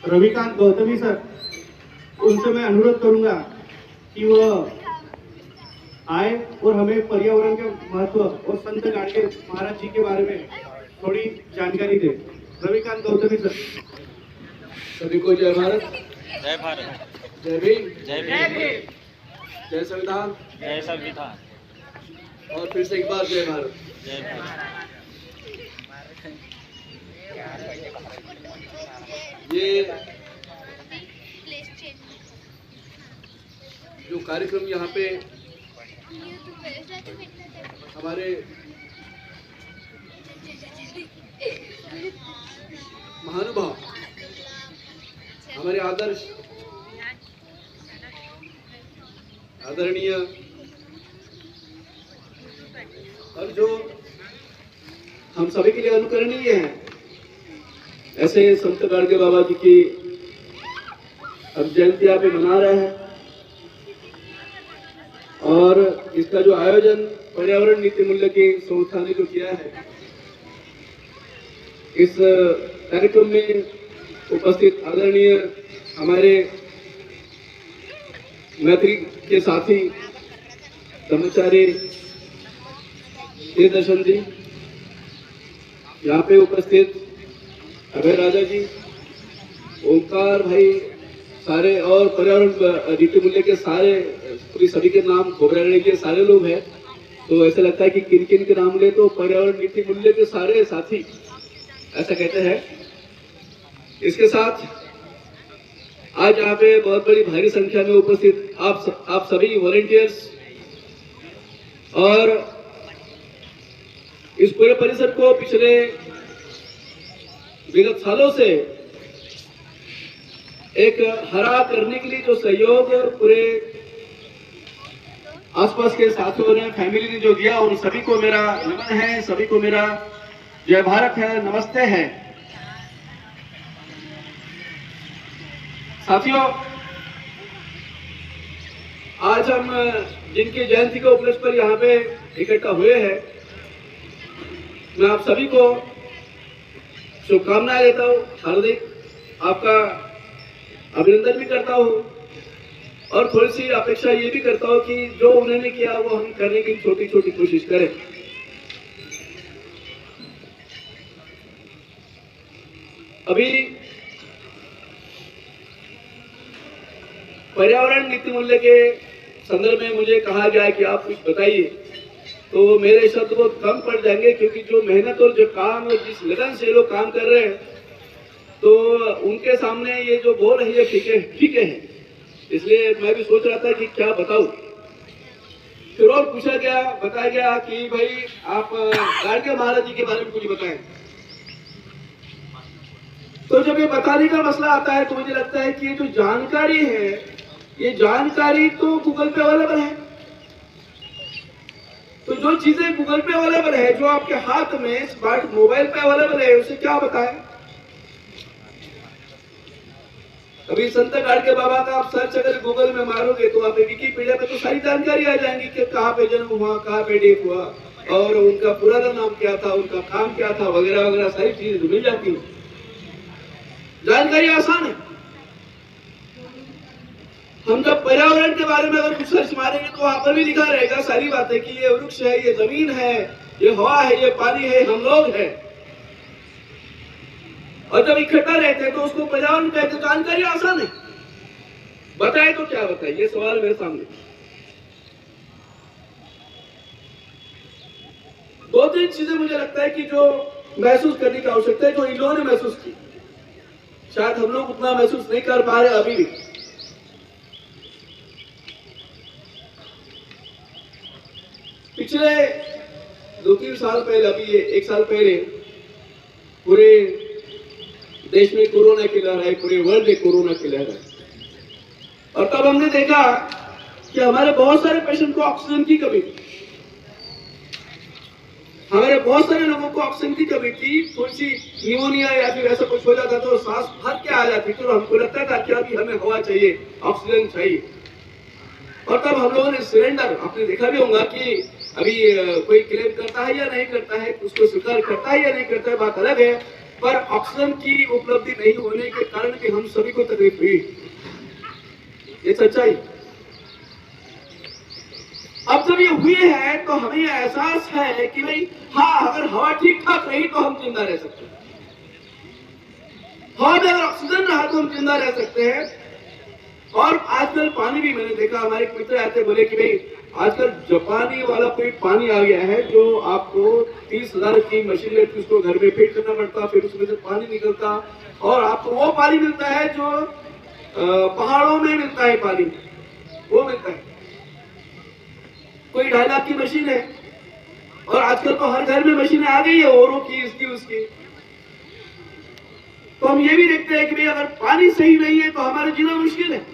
Ravikant Gautami sir, उनसे मैं अनुरोध करूंगा कि वो आए और हमें पर्यावरण के महत्व और संत गाडगे महाराज जी के बारे में थोड़ी जानकारी दे। रविकांत गौतमी सर। सभी को जय भारत, जय भारत, जय भीम, जय भीम, जय संविधान, जय संविधान, और फिर से एक बार जय भारत। जय भारत। ये जो कार्यक्रम यहाँ पे हमारे महानुभाव, हमारे आदरणीय और जो हम सभी के लिए अनुकरणीय हैं, ऐसे संत गाडगे बाबा जी की हम जयंती यहाँ पे मना रहे हैं। और इसका जो आयोजन पर्यावरण नीति मूल्य की संस्था ने जो किया है, इस कार्यक्रम में उपस्थित आदरणीय हमारे मैत्री के साथी ब्रह्मचारी दर्शन जी, यहाँ पे उपस्थित अभय राजा जी, ओंकार भाई, सारे और पर्यावरण नीति मूल्य के सारे पूरी सभी के नाम घबराने के सारे लोग हैं। तो ऐसा लगता है कि किन किन के नाम ले तो पर्यावरण नीति मूल्य के सारे साथी ऐसा कहते हैं। इसके साथ आज यहाँ पे बहुत बड़ी भारी संख्या में उपस्थित आप सभी वॉलंटियर्स और इस पूरे परिसर को पिछले विगत सालों से एक हरा करने के लिए जो सहयोग पूरे आसपास के साथियों ने, फैमिली ने जो दिया, उन सभी को मेरा नमन है, सभी को मेरा जय भारत है, नमस्ते है। साथियों, आज हम जिनकी जयंती के उपलक्ष्य पर यहाँ पे इकट्ठा हुए हैं, मैं आप सभी को शुभकामनाएं देता हूँ, हार्दिक आपका अभिनंदन भी करता हूँ और थोड़ी सी अपेक्षा ये भी करता हूँ कि जो उन्होंने किया वो हम करने की छोटी छोटी कोशिश करें। अभी पर्यावरण नीति मूल्य के संदर्भ में मुझे कहा गया है कि आप कुछ बताइए, तो मेरे शब्द बहुत कम पड़ जाएंगे, क्योंकि जो मेहनत और जो काम और जिस लगन से लोग काम कर रहे हैं, तो उनके सामने ये जो बोल रही है फीके हैं। इसलिए मैं भी सोच रहा था कि क्या बताऊं। फिर और बताया गया कि भाई आप गाडगे महाराज जी के बारे में कुछ बताएं। तो जब ये बताने का मसला आता है तो मुझे लगता है कि ये जो जानकारी है, ये जानकारी तो गूगल पे अवेलेबल है। तो जो चीजें गूगल पे अवेलेबल है, जो आपके हाथ में स्मार्ट मोबाइल पे अवेलेबल है, उसे क्या बताएं। अभी संत गाडगे बाबा का आप सर्च अगर गूगल में मारोगे तो आप विकिपीडिया पे तो सारी जानकारी आ जाएंगी कि कहाँ पे जन्म हुआ, कहाँ पे डेथ हुआ और उनका पुराना नाम क्या था, उनका काम क्या था, वगैरह वगैरह सारी चीजें मिल जाती है। जानकारी आसान है। हम जब पर्यावरण के बारे में अगर कुछ सर्च मारेंगे तो वहां पर भी लिखा रहेगा सारी बातें कि ये वृक्ष है, ये जमीन है, ये हवा है, ये पानी है, हम लोग हैं। और जब इकट्ठा रहते हैं तो उसको पर्यावरण कहते हैं। जानकारी आसान है, बताए तो क्या बताए, ये सवाल मेरे सामने। दो तीन चीजें मुझे लगता है कि जो महसूस करने की आवश्यकता है, जो इन लोगों ने महसूस की, शायद हम लोग उतना महसूस नहीं कर पा रहे अभी भी। पिछले 2-3 साल पहले, अभी 1 साल पहले पूरे देश में कोरोना की लहर आई, पूरे वर्ल्ड में कोरोना की लहर आई। और तब हमने देखा कि हमारे बहुत सारे पेशेंट को ऑक्सीजन की कमी थी, हमारे बहुत सारे लोगों को ऑक्सीजन की कमी थी। थोड़ी सी निमोनिया या फिर ऐसा कुछ हो जाता तो सांस भर के आ जाती, तो हमको लगता था कि अभी हमें हवा चाहिए, ऑक्सीजन चाहिए। और तब हम लोगों ने सिलेंडर, आपने देखा भी होगा कि अभी कोई क्लेम करता है या नहीं करता है, उसको स्वीकार करता है या नहीं करता है, बात अलग है। पर ऑक्सीजन की उपलब्धि नहीं होने के कारण कि हम सभी को तकलीफ हुई, ये सच्चाई। अब जब ये हुई है तो हमें ये एहसास है कि भाई हाँ, अगर हवा ठीक ठाक रही तो हम जिंदा रह सकते हैं, हवा में अगर ऑक्सीजन रहा तो हम जिंदा रह सकते हैं। और आजकल पानी भी मैंने देखा, हमारे एक मित्र आते बोले कि भाई आजकल जापानी वाला कोई पानी आ गया है जो आपको 30,000 की मशीन लेती, उसको घर में फिट करना पड़ता, फिर उसमें से पानी निकलता और आपको वो पानी मिलता है जो पहाड़ों में मिलता है, पानी वो मिलता है। कोई 2.5 लाख की मशीन है और आजकल तो हर घर में मशीनें आ गई है, औरों की, इसकी उसकी। तो हम ये भी देखते हैं कि भाई अगर पानी सही नहीं है तो हमारा जीना मुश्किल है।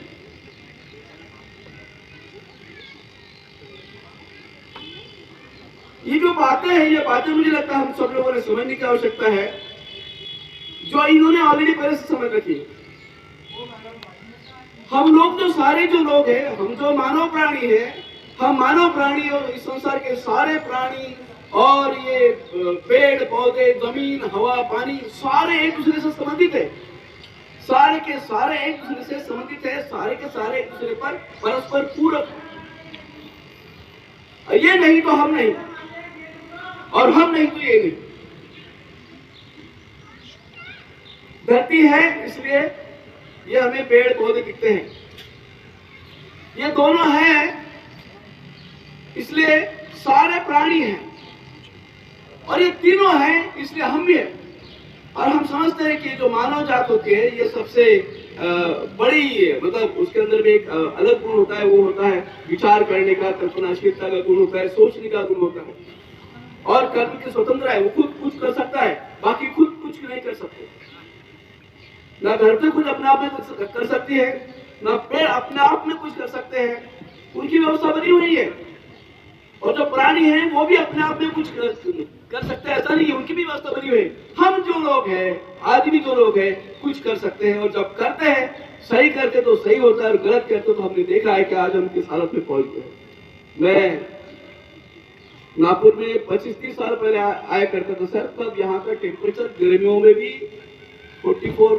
ये जो बातें हैं, ये बातें मुझे लगता है हम सब लोगों ने समझने की आवश्यकता है, जो इन्होंने ऑलरेडी पहले से समझ रखी है। हम लोग जो सारे जो लोग हैं, हम जो मानव प्राणी हैं, हम मानव प्राणी और इस संसार के सारे प्राणी और ये पेड़ पौधे, जमीन, हवा, पानी, सारे एक दूसरे से संबंधित है, सारे के सारे एक दूसरे से संबंधित है, सारे के सारे एक दूसरे पर परस्पर पूरक। ये नहीं तो हम नहीं, और हम नहीं तो ये नहीं। धरती है इसलिए ये हमें पेड़ पौधे दिखते हैं, ये दोनों हैं इसलिए सारे प्राणी हैं, और ये तीनों हैं इसलिए हम भी हैं। और हम समझते हैं कि जो मानव जात होती है ये सबसे बड़ी, मतलब उसके अंदर में एक अलग गुण होता है, वो होता है विचार करने का, कल्पनाशीलता का गुण होता है, सोचने का गुण होता है, और कर्म की स्वतंत्र है, वो खुद कुछ कर सकता है, बाकी खुद कुछ नहीं कर सकते। ना धरती खुद अपने आप में कुछ कर सकती है, ना पेड़ अपने आप में कुछ कर सकते हैं, उनकी व्यवस्था बनी हुई है। और जो प्राणी हैं वो भी अपने आप में कुछ कर सकते हैं, ऐसा नहीं है, उनकी भी व्यवस्था बनी हुई है। हम जो लोग हैं, आदमी जो लोग हैं, कुछ कर सकते हैं, और जब करते हैं, सही करते तो सही होता है, और गलत करते तो हमने देखा है कि आज हम किस हालत में पहुंच गए। मैं नागपुर में 25-30 साल पहले आया करता था सर, तब यहाँ का टेम्परेचर गर्मियों में भी 44,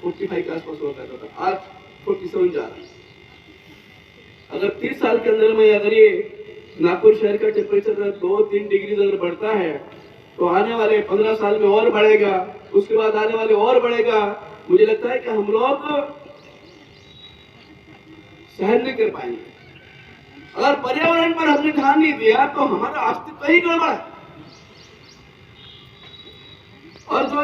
45 के आसपास हुआ करता था, आज 47 जा रहा है। अगर 30 साल के अंदर में अगर ये नागपुर शहर का टेम्परेचर 2-3 डिग्री अगर बढ़ता है तो आने वाले 15 साल में और बढ़ेगा, उसके बाद आने वाले और बढ़ेगा। मुझे लगता है कि हम लोग सहन नहीं कर पाएंगे। अगर पर्यावरण पर हमने ध्यान नहीं दिया तो हमारा अस्तित्व ही गड़बड़ है। और जो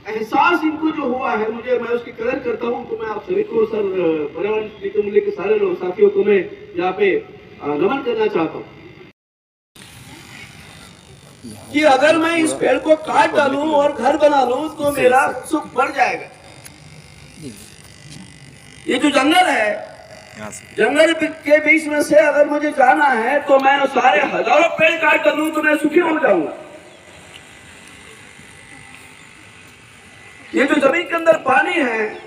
एहसास इनको जो हुआ है, मैं उसकी कदर करता हूं, तो मैं आप सभी को सर, पर्यावरण नीति मूल्य के सारे लोग साथियों को मैं यहाँ पे नमन करना चाहता हूं कि अगर मैं इस पेड़ को काट डालूं और घर बना लूं तो मेरा सुख बढ़ जाएगा। ये जो जंगल है, जंगल के बीच में से अगर मुझे जाना है तो मैं सारे हजारों पेड़ काट डालूं तो मैं सुखी हो जाऊंगा। ये जो जमीन के अंदर पानी है,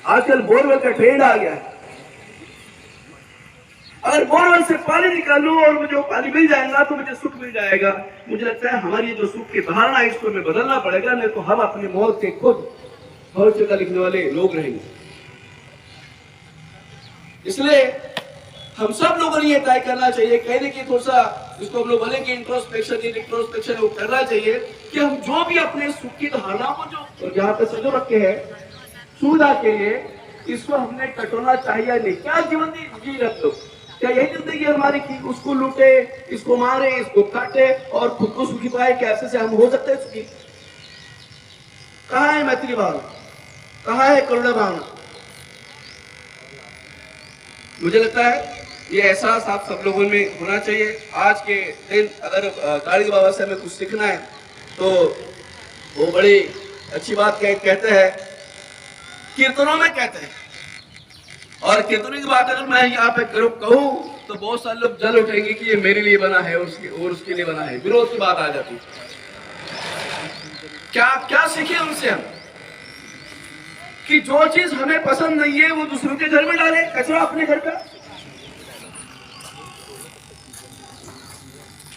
आजकल बोरवेल का ट्रेंड आ गया है। अगर बोरवेल से पानी निकालूं और मुझे वो पानी मिल जाएगा तो मुझे सुख मिल जाएगा। मुझे लगता है हमारी जो सुख की धारणा है इसको हमें बदलना पड़ेगा, नहीं तो हम अपनी मौत के खुद भविष्य का लिखने वाले लोग रहेंगे। इसलिए हम सब लोगों ने ये तय करना चाहिए, कहने की थोड़ा सा जिसको हम लोग बोलेंगे इंट्रोस्पेक्शन वो करना चाहिए कि हम जो भी अपने सुख की धारणा को जो जहाँ पे सजो रखे हैं सुविधा के लिए, इसको हमने कटोना चाहिए नहीं। क्या जीवन जी रख लो, क्या यही जिंदगी हमारी की उसको लूटे, इसको मारे, इसको काटे और खुद को सुखी पाए? क्या ऐसे से हम हो सकते हैं सुखी? कहाँ है मैत्री भावना, कहाँ है करुणा भावना? मुझे लगता है ये एहसास आप सब लोगों में होना चाहिए। आज के दिन अगर गाड़ी बाबा से हमें कुछ सीखना है तो वो बड़ी अच्छी बात कहते हैं, कीर्तनों में कहते हैं। और कीर्तनों की बात अगर मैं यहाँ पे कहूँ तो बहुत सारे लोग जल उठेंगे कि ये मेरे लिए बना है और उसके लिए बना है, विरोध की बात आ जाती है। क्या सीखे उनसे हम कि जो चीज हमें पसंद नहीं है वो दूसरों के घर में डाले, कचरा अपने घर का।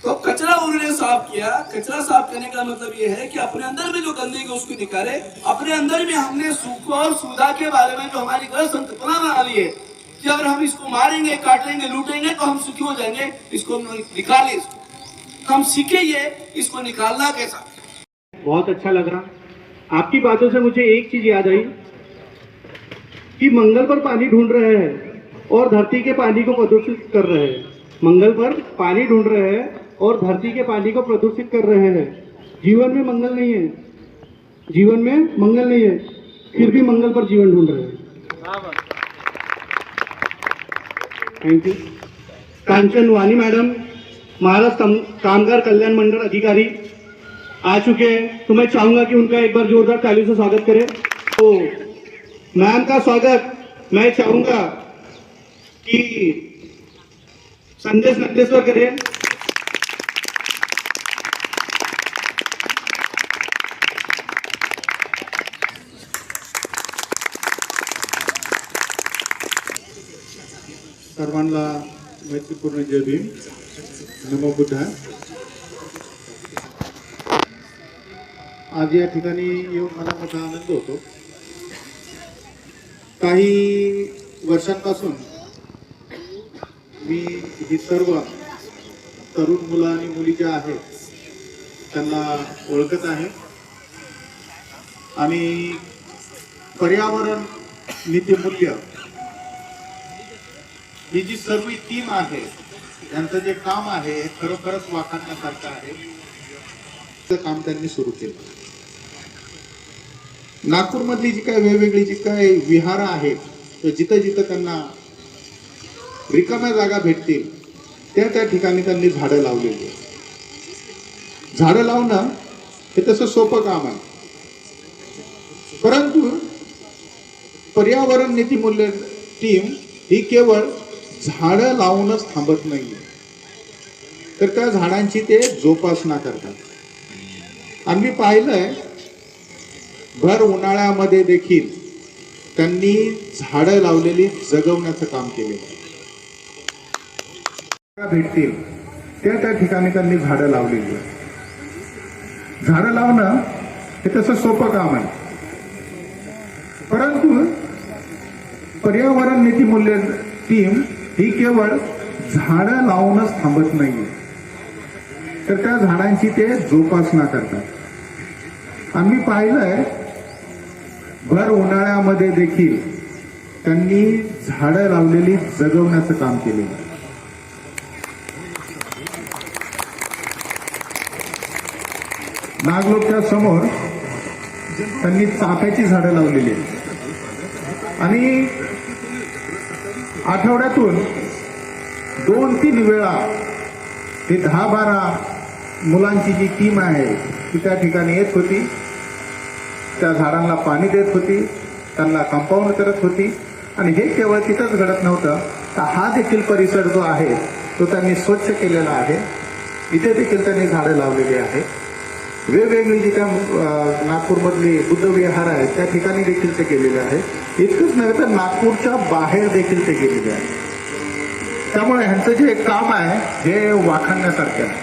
तो कचरा उड़ने हमने साफ किया। कचरा साफ करने का मतलब ये है कि अपने अंदर में जो गंदगी है उसको निकाले। अपने अंदर में हमने सुख और सुविधा के बारे में जो हमारी गलत संकल्पना बना ली है कि अगर हम इसको मारेंगे, काटेंगे, लूटेंगे तो हम सुखी हो जाएंगे, इसको निकाले। हम सीखे ये इसको निकालना कैसा। बहुत अच्छा लगा। आपकी बातों से मुझे एक चीज याद आई कि मंगल पर पानी ढूंढ रहे हैं और धरती के पानी को प्रदूषित कर रहे हैं। मंगल पर पानी ढूंढ रहे हैं और धरती के पानी को प्रदूषित कर रहे हैं। जीवन में मंगल नहीं है, जीवन में मंगल नहीं है, फिर भी मंगल पर जीवन ढूंढ रहे हैं। Thank you. कांचन वानी मैडम, महाराष्ट्र कामगार कल्याण मंडल अधिकारी आ चुके हैं, तो मैं चाहूंगा कि उनका एक बार जोरदार ताली से स्वागत करें। तो मैम का स्वागत मैं चाहूंगा कि संदेश नंदेश्वर करें। सर्वांना मैत्रीपूर्ण जय भीम, नमो बुद्धाय। आज या ठिकाणी येऊन मला मोठा आनंद होतो। काही वर्षांपासून मी ही सर्व तरुण मुलं आणि मुली ज्या आहेत त्यांना ओळखत आहे आणि पर्यावरण नीतिमूल्य ही जी सर्व टीम आहे यांचं जे काम आहे खरोखरच वाखाणण्यासारखं आहे। ते काम त्यांनी सुरू केलं। नागपूरमधली जी काय वेगवेगळी जी काय विहार आहेत जिथं जिथं त्यांना रिकाम्या जागा भेटतील त्या ठिकाणी त्यांनी झाडं लावलेली आहेत। झाडं लावणं हे तसं सोपं काम आहे, परंतु पर्यावरण नीतिमूल्य टीम ही केवळ झाडं लावूनच थांबत नाहीये, तर त्या झाडांची ते जोपासना करतात। आणि मी पाहिलंय भर उन्हाळ्यामध्ये देखील त्यांनी झाडं लावलेली जगवण्याचं काम केलेलं आहे। भेटतील त्या ठिकाणी त्यांनी झाडं लावलेली आहेत। झाडं लावणं हे तसं सोपं काम आहे, परंतु पर्यावरण नीतिमूल्य टीम ही केवळ झाडं लावूनच थांबत नाहीये, तर त्या झाडांची ते जोपासना करतात। आणि मी पाहिलंय भर उन्हाळ्यामध्ये देखील त्यांनी झाडं लावलेली जगवण्याचं काम केलेलं आहे। नागलोकच्या समोर त्यांनी चाफ्याची झाडं लावलेली आहेत आणि आठवड्यातून 2-3 वेळा ही 10-12 मुलांची जी टीम आहे ती त्या ठिकाणी येत होती, त्या झाडांना पाणी देत होती, त्यांना कंपाऊंड करत होती। आणि हे केवळ तिथंच घडत नव्हतं, तर हा देखील परिसर जो आहे तो त्यांनी स्वच्छ केलेला आहे। इथे देखील त्यांनी झाडं लावलेली आहेत। वेगवेगळी जी काय नागपूरमधली बुद्ध विहार आहेत त्या ठिकाणी देखील ते गेलेले आहेत। इतकंच नव्हे तर नागपूरच्या बाहेर देखील ते गेलेले आहेत। त्यामुळे ह्यांचं जे काम आहे हे वाखाणण्यासारखं आहे।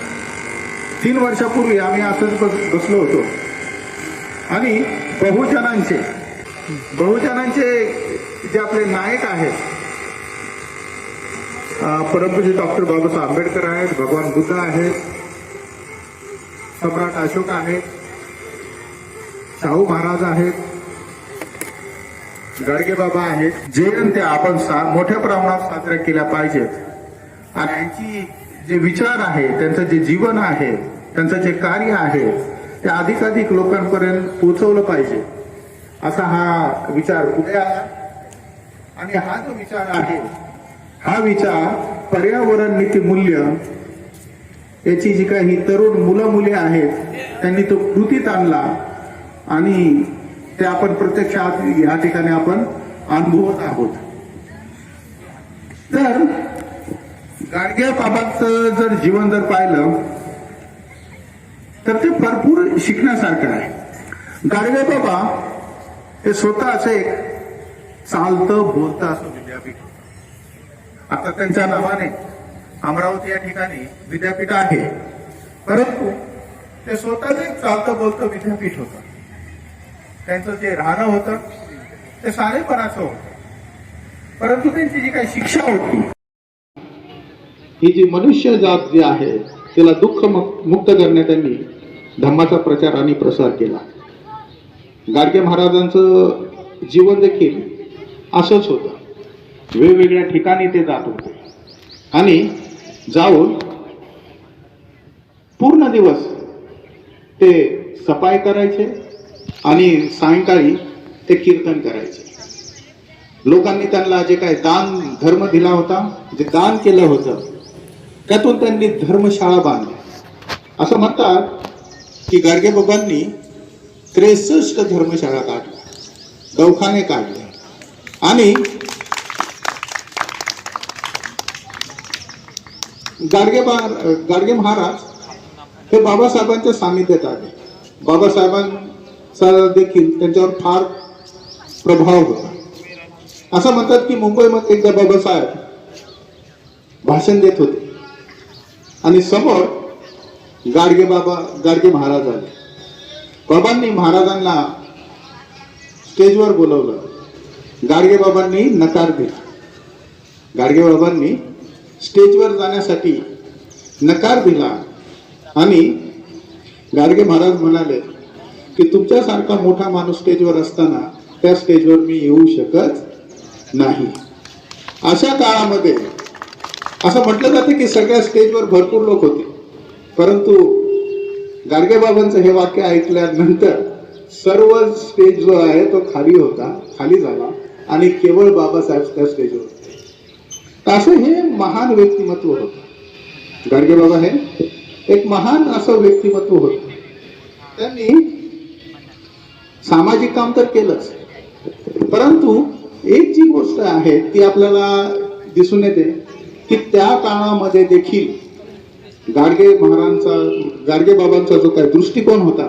3 वर्षापूर्वी आम्ही असंच बसलो होतो आणि बहुजनांचे जे आपले नायक आहेत, परमपूज्य डॉक्टर बाबासाहेब आंबेडकर आहेत, भगवान बुद्ध आहेत, सम्राट अशोक आहेत, शाहू महाराज आहेत, गाडगे बाबा आहेत, जयंत्या आपण मोठ्या प्रमाणात साजऱ्या केल्या पाहिजेत। आणि यांची जे विचार आहे, त्यांचं जे जीवन आहे, त्यांचं जे कार्य आहे ते अधिकाधिक लोकांपर्यंत पोहोचवलं पाहिजे, असा हा विचार पुढे आला। आणि हा जो विचार आहे हा विचार पर्यावरण नीती मूल्य याची जी काही तरुण मुलं मुली आहेत त्यांनी तो कृतीत आणला आणि ते आपण प्रत्यक्षात या ठिकाणी आपण अनुभवत आहोत। तर गाडगे बाबांचं जर जीवन जर पाहिलं तर ते भरपूर शिकण्यासारखं आहे। गाडगे बाबा हे स्वतः असं एक चालतं बोलतं असं विद्यापीठ, आता त्यांच्या नावाने अमरावती या ठिकाणी विद्यापीठ आहे परंतु ते स्वतःच एक चालतं बोलतं विद्यापीठ होतं. त्यांचं जे राहणं होतं ते साधेपणाचं होतं, परंतु त्यांची जी काही शिक्षा होती ही जी मनुष्य जात जी आहे तिला दुःख मुक्त करण्यात त्यांनी धम्माचा प्रचार आणि प्रसार केला. गाडगे महाराजांचं जीवन देखील असंच होतं. वेगवेगळ्या ठिकाणी ते जात होते आणि जाऊन पूर्ण दिवस ते सफाई करायचे आणि सायंकाळी ते कीर्तन करायचे. लोकांनी त्यांना जे काही दान धर्म दिला होता, जे दान केलं होतं, त्यातून त्यांनी धर्मशाळा बांधल्या. असं म्हणतात की गाडगे बाबांनी 63 धर्मशाळा काढल्या, दवाखाने काढले आणि गाडगे महाराज हे बाबासाहेबांच्या सानिध्यात आले. बाबासाहेबांचा देखील त्यांच्यावर फार प्रभाव होता. असं म्हणतात की मुंबईमध्ये एकदा बाबासाहेब भाषण देत होते आणि समोर गाडगे महाराज आले. बाबांनी महाराजांना स्टेजवर बोलवलं. गाडगे बाबांनी नकार दिला. गाडगे बाबांनी स्टेजवर जाण्यासाठी नकार दिला आणि गाडगे महाराज म्हणाले की तुमच्यासारखा मोठा माणूस स्टेजवर असताना त्या स्टेजवर मी येऊ शकत नाही. अशा काळामध्ये असं म्हटलं जातं की सगळ्या स्टेजवर भरपूर लोक होते, परंतु गाडगे बाबांचं हे वाक्य ऐकल्यानंतर सर्व स्टेज जो आहे तो खाली झाला आणि केवळ बाबासाहेब त्या स्टेजवर होते. असं हे महान व्यक्तिमत्व होतं. गाडगे बाबा हे एक महान असं व्यक्तिमत्व होतं. त्यांनी सामाजिक काम तर केलंच, परंतु एक जी गोष्ट आहे ती आपल्याला दिसून येते की त्या काळामध्ये देखील गाडगे बाबांचा जो काही दृष्टिकोन होता,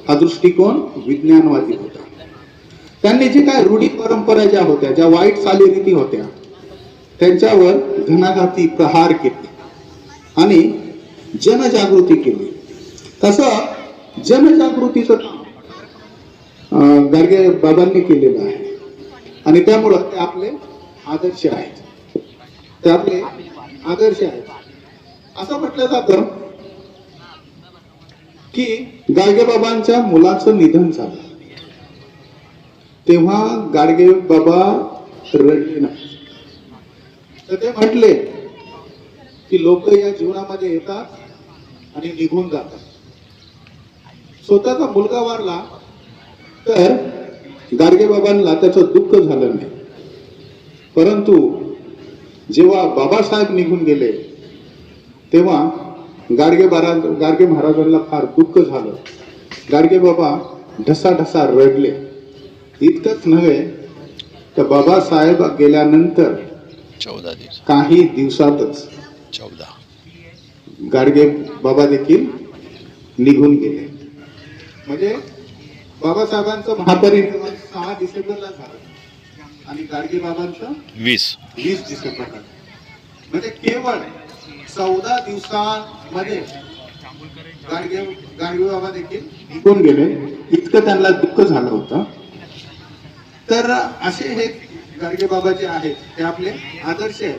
हा दृष्टिकोन विज्ञानवादी होता. त्यांनी जे काय रूढी परंपरा ज्या होत्या, ज्या वाईट चालीरीती होत्या, त्यांच्यावर घणाघाती प्रहार केले आणि जनजागृती केली. तसं जनजागृतीचं काम गाडगे बाबांनी केलेलं आहे आणि त्यामुळं ते आपले आदर्श आहेत. ते आपले आदर्श आहेत. असं म्हटलं जातं की गाडगे बाबांच्या मुलाचं निधन झालं तेव्हा गाडगे बाबा रडले नाही. तर ते म्हटले की लोक या जीवनामध्ये येतात आणि निघून जातात. स्वतःचा मुलगा वारला तर गाडगे बाबांना त्याचं दुःख झालं नाही, परंतु जेव्हा बाबासाहेब निघून गेले तेव्हा गाडगे महाराजांना फार दुःख झालं. गाडगे बाबा ढसाढसा रडले. इतकंच नव्हे तर बाबासाहेब गेल्यानंतर 14 दिवस काही दिवसातच 14 गाडगे बाबा देखील निघून गेले. म्हणजे बाबासाहेबांचं महापरिनिर्वाण 6 डिसेंबरला झालं आणि गाडगे बाबांचं 20 डिसेंबरला. म्हणजे केवळ 14 दिवसांमध्ये गाडगे बाबा देखील निघून गेले. इतकं त्यांना दुःख झालं होतं. तर असे हे गाडगे बाबा जे आहेत ते आपले आदर्श आहेत.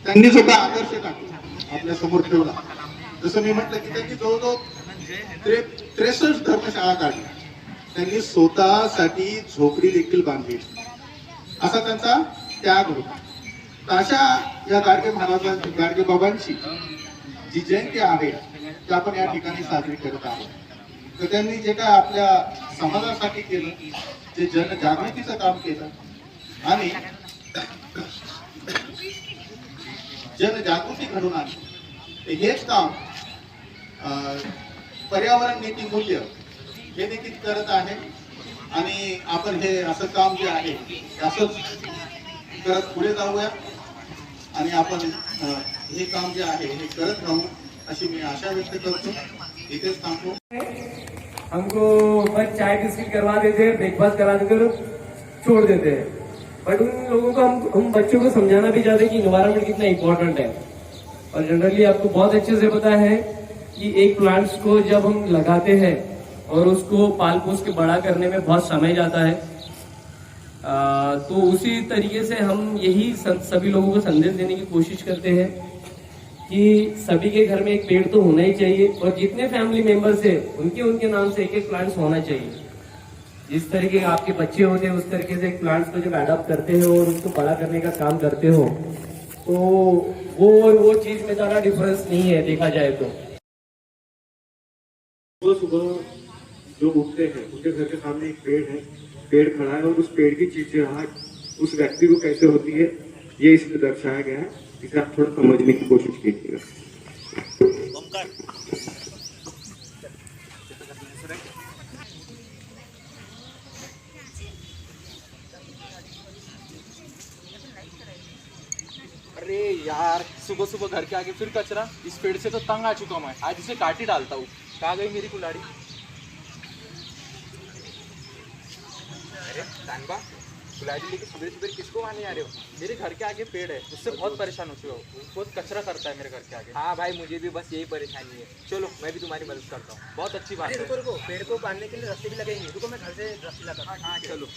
त्यांनी सुद्धा आदर्श टाकला आपल्या समोर ठेवला. जसं मी म्हटलं की त्यांनी जवळजवळ 63 धर्मशाळा काढल्या. त्यांनी स्वतःसाठी झोपडी देखील बांधली. असा त्यांचा त्याग होता. अशा या गाडगे बाबांची जी जयंती आहे ती आपण या ठिकाणी साजरी करत आहोत. तर त्यांनी जे काय आपल्या समाजासाठी केलं, जे जनजागृतीचं काम केलं आणि जनजागृती घडवून आणली, हेच काम पर्यावरण नीती मूल्य हे देखील करत आहे. आणि आपण हे असं काम जे आहे असंच करत पुढे जाऊया आणि आपण हे काम जे आहे हे करत राहू अशी मी आशा व्यक्त करतो. इथेच थांबतो. हमको बस चाय बिस्किट करवा देते हैं, ब्रेकफास्ट करा देते हैं और छोड़ देते हैं. बट उन लोगों को हम बच्चों को समझाना भी चाहते हैं कि इन्वायरमेंट कितना इम्पोर्टेंट है. और जनरली आपको बहुत अच्छे से पता है कि एक प्लांट्स को जब हम लगाते हैं और उसको पाल पोस के बड़ा करने में बहुत समय जाता है, तो उसी तरीके से हम यही सभी लोगों को संदेश देने की कोशिश करते हैं कि सभी के घर में एक पेड़ तो होना ही चाहिए और जितने फैमिली मेंबर्स है उनके नाम से एक प्लांट्स होना चाहिए। जिस तरीके आपके बच्चे होते हैं उस तरीके से एक प्लांट्स को जब अडॉप्ट करते हो और उसको बड़ा करने का काम करते हो तो वो चीज में ज्यादा डिफरेंस नहीं है देखा जाए तो। सुबह सुबह जो उठते हैं उनके घर के सामने एक पेड़ है, पेड़ खड़ा है और उस पेड़ की चिड़चिड़ाहट उस व्यक्ति को कैसे होती है ये इसमें दर्शाया गया है। इसे आप थोड़ा समझने की कोशिश कीजिएगा। ओमकार अरे यार, सुबह सुबह घर के आगे फिर कचरा। इस पेड़ से तो तंग आ चुका मैं, आज इसे काट ही डालता हूँ। कहाँ गई मेरी कुल्हाड़ी? अरे कानबा, कुल्हाड़ी लेके सुबह सुबह किसको आने आ रहे हो? मेरे घर के आगे पेड़ है, उससे बहुत परेशान हो चुका हूँ। बहुत कचरा करता है मेरे घर के आगे। हाँ भाई, मुझे भी बस यही परेशानी है। चलो मैं भी तुम्हारी मदद करता हूँ। बहुत अच्छी बात है। रुको, पेड़ को बांधने के लिए रस्ते भी लगेंगे। रुको, मैं घर से रस्ते लाता हूँ। हाँ चलो।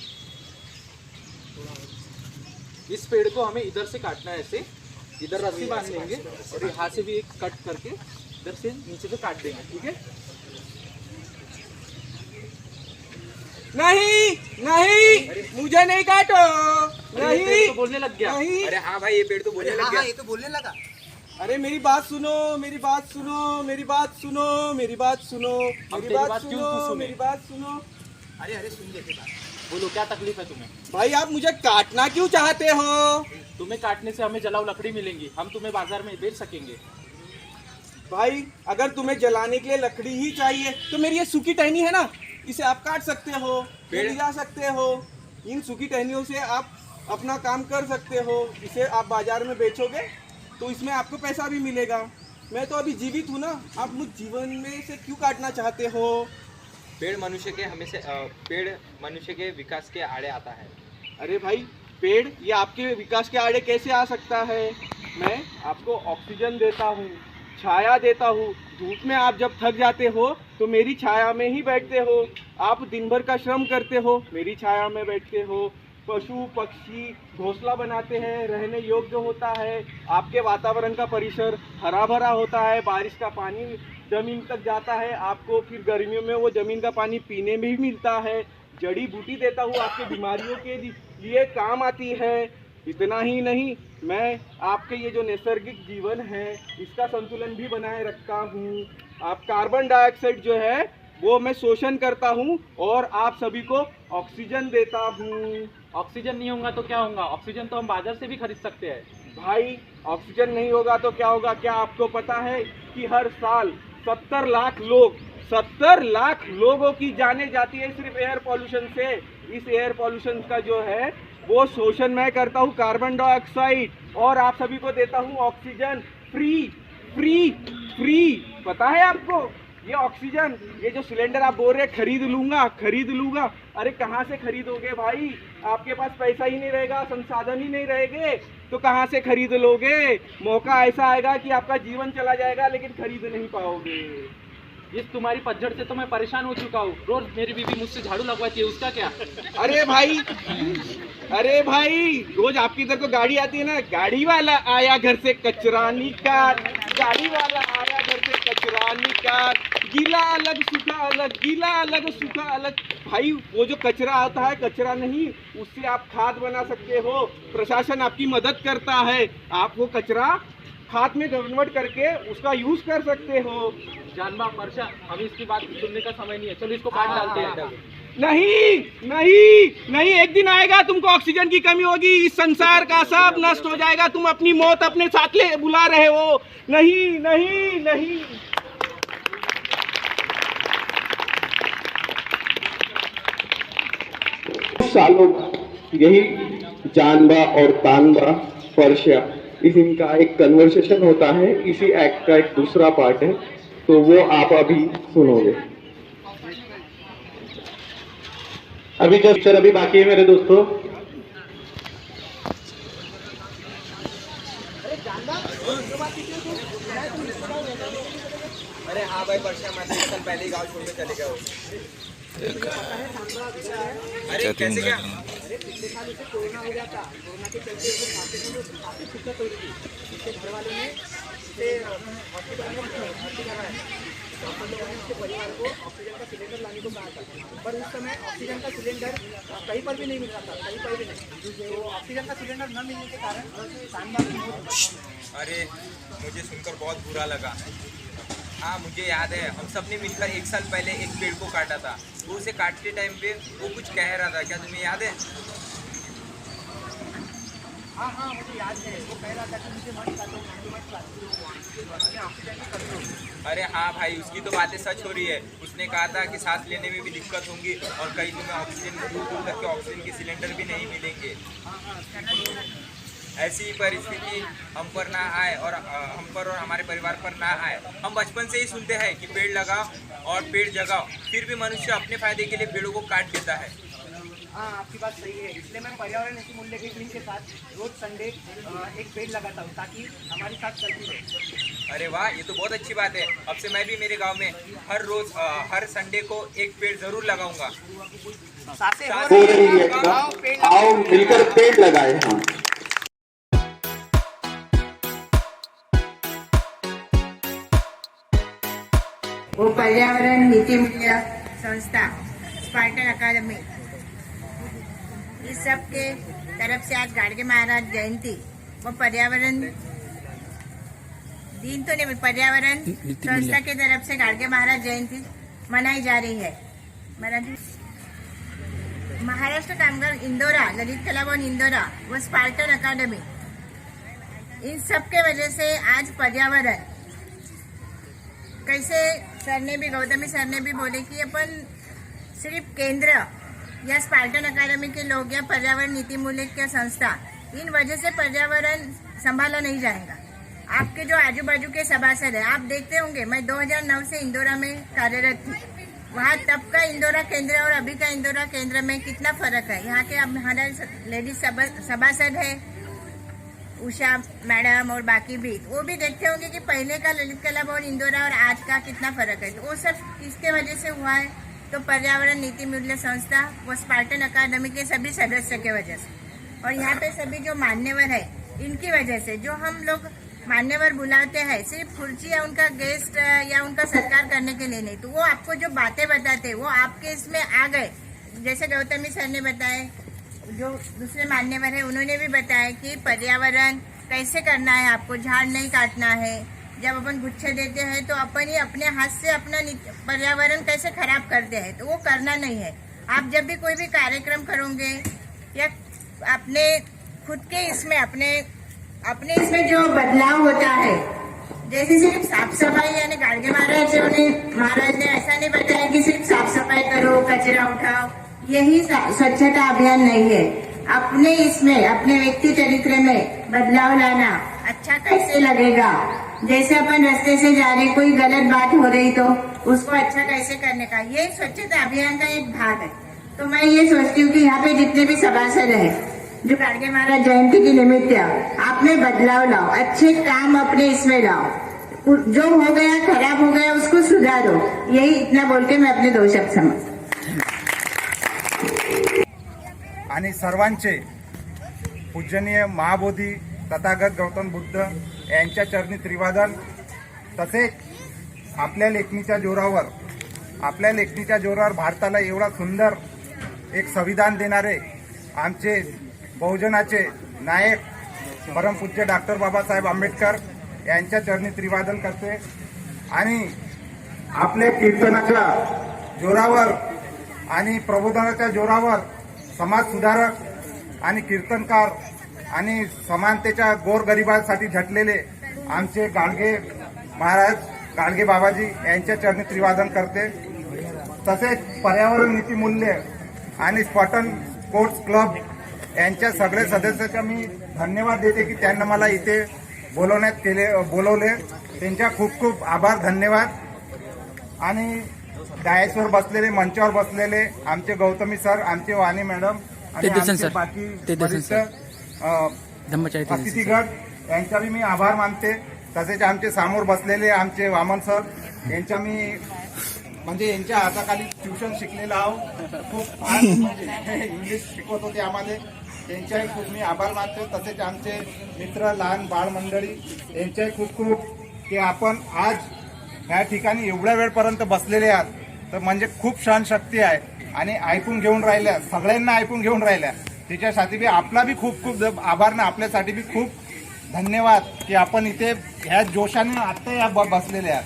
इस पेड़ को हमें इधर से काटना है, ऐसे इधर रस्सी बांध लेंगे और यहाँ से भी एक कट करके इधर से नीचे से काट देंगे, ठीक है? नहीं नहीं, मुझे नहीं काटो। नहीं, तो बोलने लग गया। नहीं। अरे हाँ भाई, ये पेड़ तो बोलने लग गया। ये तो बोलने लगा। अरे मेरी बात सुनो, मेरी बात सुनो, मेरी बात सुनो, मेरी बात सुनो, मेरी बात सुनो, मेरी बात सुनो। अरे अरे सुन लेते बात। बोलो, क्या तकलीफ है तुम्हें? भाई आप मुझे काटना क्यों चाहते हो? तुम्हें काटने से हमें जलाऊ लकड़ी मिलेंगी, हम तुम्हें बाजार में बेच सकेंगे। भाई अगर तुम्हें जलाने के लिए लकड़ी ही चाहिए तो मेरी ये सूखी टहनी है ना, इसे आप काट सकते हो, ले जा सकते हो। इन सूखी टहनियों से आप अपना काम कर सकते हो। इसे आप बाजार में बेचोगे तो इसमें आपको पैसा भी मिलेगा। मैं तो अभी जीवित हूँ ना, आप मुझ जीवन में से क्यों काटना चाहते हो? पेड़ मनुष्य के विकास के आड़े आता है। अरे भाई, पेड़ ये आपके विकास के आड़े कैसे आ सकता है? मैं आपको ऑक्सीजन देता हूँ, छाया देता हूँ। धूप में आप जब थक जाते हो तो मेरी छाया में ही बैठते हो। आप दिन भर का श्रम करते हो, मेरी छाया में बैठते हो। पशु पक्षी घोंसला बनाते हैं, रहने योग्य होता है। आपके वातावरण का परिसर हरा भरा होता है, बारिश का पानी जमीन तक जाता है। आपको फिर गर्मियों में वो जमीन का पानी पीने में भी मिलता है। जड़ी बूटी देता हूँ, आपकी बीमारियों के लिए काम आती है। इतना ही नहीं, मैं आपके ये जो नैसर्गिक जीवन है इसका संतुलन भी बनाए रखता हूँ। आप कार्बन डाइऑक्साइड जो है वो मैं शोषण करता हूँ और आप सभी को ऑक्सीजन देता हूँ। ऑक्सीजन नहीं होगा तो क्या होगा? ऑक्सीजन तो हम बाजार से भी खरीद सकते हैं। भाई ऑक्सीजन नहीं होगा तो क्या होगा? क्या आपको पता है कि हर साल 70 लाख लोगों की जाने जाती है सिर्फ एयर पॉल्यूशन से। इस एयर पॉल्यूशन का जो है वो शोषण मैं करता हूँ, कार्बन डाइऑक्साइड, और आप सभी को देता हूँ ऑक्सीजन फ्री फ्री फ्री। पता है आपको ये ऑक्सीजन, ये जो सिलेंडर आप बोल रहे खरीद लूंगा, अरे कहाँ से खरीदोगे भाई? आपके पास पैसा ही नहीं रहेगा, संसाधन ही नहीं रहेंगे तो कहाँ से खरीद लोगे? मौका ऐसा आएगा कि आपका जीवन चला जाएगा लेकिन खरीद नहीं पाओगे। इस तुम्हारी पतझड़ से तो मैं परेशान हो चुका हूँ। रोज मेरी बीवी मुझसे झाड़ू लगवाती है, उसका क्या? अरे भाई रोज आपकी इधर को गाड़ी आती है ना, गाड़ी वाला आया घर से कचरा निकाल, गाड़ी वाला आया घर से कचरा निकाल, गीला अलग सूखा अलग, गीला अलग सूखा अलग। भाई वो जो कचरा आता है, कचरा नहीं, उससे आप खाद बना सकते हो। प्रशासन आपकी मदद करता है, आप वो कचरा खाद में कन्वर्ट करके उसका यूज कर सकते हो। जानबा वर्षा, अभी इसकी बात सुनने का समय नहीं है, चलो इसको काट डालते हैं। नहीं नहीं नहीं, एक दिन आएगा तुमको ऑक्सीजन की कमी होगी, इस संसार का सब नष्ट हो जाएगा, तुम अपनी मौत अपने साथ ले बुला रहे हो। नहीं नहीं नहीं। सालों यही जानबा और तानबा वर्षा, इस इनका एक कन्वर्सेशन होता है। इसी एक्ट का एक दूसरा पार्ट है, तो वो आप अभी सुनोगे। अभी जस्ट अभी बाकी है मेरे दोस्तों। अरे हाँ भाई परसों मैं 1 साल पहले ही गाँव छोड़ के चले गए हो। अरे कैसे क्या? अरे पिछले साल उसे कोरोना हो गया था। कोरोना के चलते उसे खाते में काफी दिक्कत हो रही थी। उसके घर वालों ने उसे हॉस्पिटल में भर्ती कराया। डॉक्टर लोगों ने उसके परिवार को ऑक्सीजन का सिलेंडर लाने को कहा था, पर उस समय ऑक्सीजन का सिलेंडर कहीं पर भी नहीं मिल रहा था, कहीं पर भी नहीं। तो ऑक्सीजन का सिलेंडर न मिलने के कारण शानदार की मौत हुई। अरे मुझे सुनकर बहुत बुरा लगा। हाँ मुझे याद है, हम सब ने मिलकर 1 साल पहले एक पेड़ को काटा था। वो उसे काटते टाइम पे वो कुछ कह रहा था, क्या तुम्हें याद है? हाँ मुझे याद है। वो कह रहा था कि मुझे मत काटो, मुझे मत काटो, मैं ऑक्सीजन की कमी होगी। अरे हाँ भाई, उसकी तो बातें सच हो रही है। उसने कहा था कि सांस लेने में भी दिक्कत होंगी और कई तुम्हें ऑक्सीजन दूर दूर तक के ऑक्सीजन के सिलेंडर भी नहीं मिलेंगे। ऐसी परिस्थिति हम पर ना आए और हम पर और हमारे परिवार पर ना आए। हम बचपन से ही सुनते हैं कि पेड़ लगाओ और पेड़ जगाओ, फिर भी मनुष्य अपने फायदे के लिए पेड़ों को काट देता है। हाँ आपकी बात सही है। इसलिए मैं पर्यावरण नीति मूल्य की टीम के साथ रोज संडे एक पेड़ लगाता हूँ ताकि हमारी साथ चलती रहे। अरे वाह, ये तो बहुत अच्छी बात है। अब से मैं भी मेरे गांव में हर रोज हर संडे को एक पेड़ जरूर लगाऊंगा। सांसें हो हो रही रही है, है, आओ मिलकर पेड़ लगाए। हाँ वो पर्यावरण नीति मूल्य संस्था स्पार्टन अकादमी इस सब के तरफ से आज गाडगे महाराज जयंती वो पर्यावरण दिन तो नहीं, पर्यावरण संस्था के तरफ से गाडगे महाराज जयंती मनाई जा रही है। महाराष्ट्र कामगार इंदौरा, ललित कला भवन इंदौरा व स्पार्टन अकादमी, इन सब के वजह से आज पर्यावरण कैसे गौतमी सर ने भी बोले कि अपन सिर्फ केंद्र या स्पार्टन अकादमी के लोग या पर्यावरण नीति मूल्य के संस्था, इन वजह से पर्यावरण संभाला नहीं जाएगा। आपके जो आजू बाजू के सभासद है, आप देखते होंगे, मैं 2009 से इंदौरा में कार्यरत थी। वहाँ तब का इंदौरा केंद्र और अभी का इंदौरा केंद्र में कितना फर्क है। यहाँ के अब हमारे लेडीज सभासद है उषा मैडम और बाकी भी, वो भी देखते होंगे कि पहले का ललित कला भवन इंदौरा और आज का कितना फर्क है। तो वो सब किसके वजह से हुआ है? तो पर्यावरण नीति मूल्य संस्था व स्पार्टन अकादमी के सभी सदस्य के वजह से, और यहाँ पे सभी जो मान्यवर है इनकी वजह से। जो हम लोग मान्यवर बुलाते हैं सिर्फ कुर्सी या उनका गेस्ट या उनका सत्कार करने के लिए नहीं, तो वो आपको जो बातें बताते वो आपके इसमें आ गए। जैसे गौतमी सर ने बताए, जो दूसरे मान्यवर है उन्होंने भी बताया कि पर्यावरण कैसे करना है, आपको झाड़ नहीं काटना है। जब अपन गुच्छे देते हैं तो अपन ही अपने हाथ से अपना पर्यावरण कैसे खराब करते हैं, तो वो करना नहीं है। आप जब भी कोई भी कार्यक्रम करोगे या अपने खुद के इसमें अपने इसमें जो बदलाव होता है, जैसे सिर्फ साफ सफाई, यानी गाडगे महाराज ने ऐसा नहीं बताया कि सिर्फ साफ सफाई करो, कचरा उठाओ, यही स्वच्छता अभियान नहीं है। अपने इसमें अपने व्यक्ति चरित्र में बदलाव लाना अच्छा कैसे लगेगा। जैसे अपन रास्ते से जा रहे, कोई गलत बात हो रही तो उसको अच्छा कैसे करने का, ये स्वच्छता अभियान का एक भाग है। तो मैं ये सोचती हूँ कि यहाँ पे जितने भी सभासद है जो गाडगे महाराज जयंती के निमित्त आप में बदलाव लाओ, अच्छे काम अपने इसमें लाओ, जो हो गया खराब हो गया उसको सुधारो। यही इतना बोल के मैं अपने 2 शब्द समझ। आणि सर्वांचे पूजनीय महाबोधी तथागत गौतम बुद्ध यांच्या चरणी त्रिवादन, तसेच आपल्या लेखणीच्या जोरावर भारताला एवढा सुंदर एक संविधान देणारे आमचे बहुजनाचे नायक परमपूज्य डॉक्टर बाबासाहेब आंबेडकर यांच्या चरणी त्रिवादन करते। आणि आपल्या कीर्तनाच्या जोरावर आणि प्रबोधनाच्या जोरावर समाज सुधारक आणि कीर्तनकार आणि समानतेच्या गोरगरिबांसाठी झटलेले आमचे गाडगे महाराज, गाडगे बाबाजी यांच्या चरणी त्रिवादन करते। तसेच पर्यावरण नीती मूल्य आणि स्पार्टन स्पोर्ट्स क्लब यांच्या सगळे सदस्यांचा मी धन्यवाद देते की त्यांना मला इथे बोलवले। त्यांच्या खूप खूप आभार, धन्यवाद। आणि डायसवर बसलेले, मंचावर बसलेले आमचे गौतमी सर, आमचे वाणी मॅडम आणि आमचे बाकी वरिष्ठ अतिथीगण यांचा मी आभार मानते। तसेच आमचे समोर बसलेले आमचे वामन सर यांच्या मी म्हणजे यांच्या हाताखाली ट्युशन शिकलेलो आहो. खूप फार म्हणजे इंग्लिश शिकवत होते आम्हाला. त्यांच्याही खूप मी आभार मानतो. तसेच आमचे मित्र लहान बाळ मंडळी यांच्याही खूप खूप की आपण आज ह्या ठिकाणी एवढ्या वेळपर्यंत बसलेले आहात तर म्हणजे खूप सहनशक्ती आहे आणि ऐकून घेऊन राहिल्या, सगळ्यांना ऐकून घेऊन राहिल्या. त्याच्यासाठी बी आपला बी खूप खूप आभार ना आपल्यासाठी बी खूप धन्यवाद की आपण इथे ह्या जोशाने आत्ता या बसलेले आहात.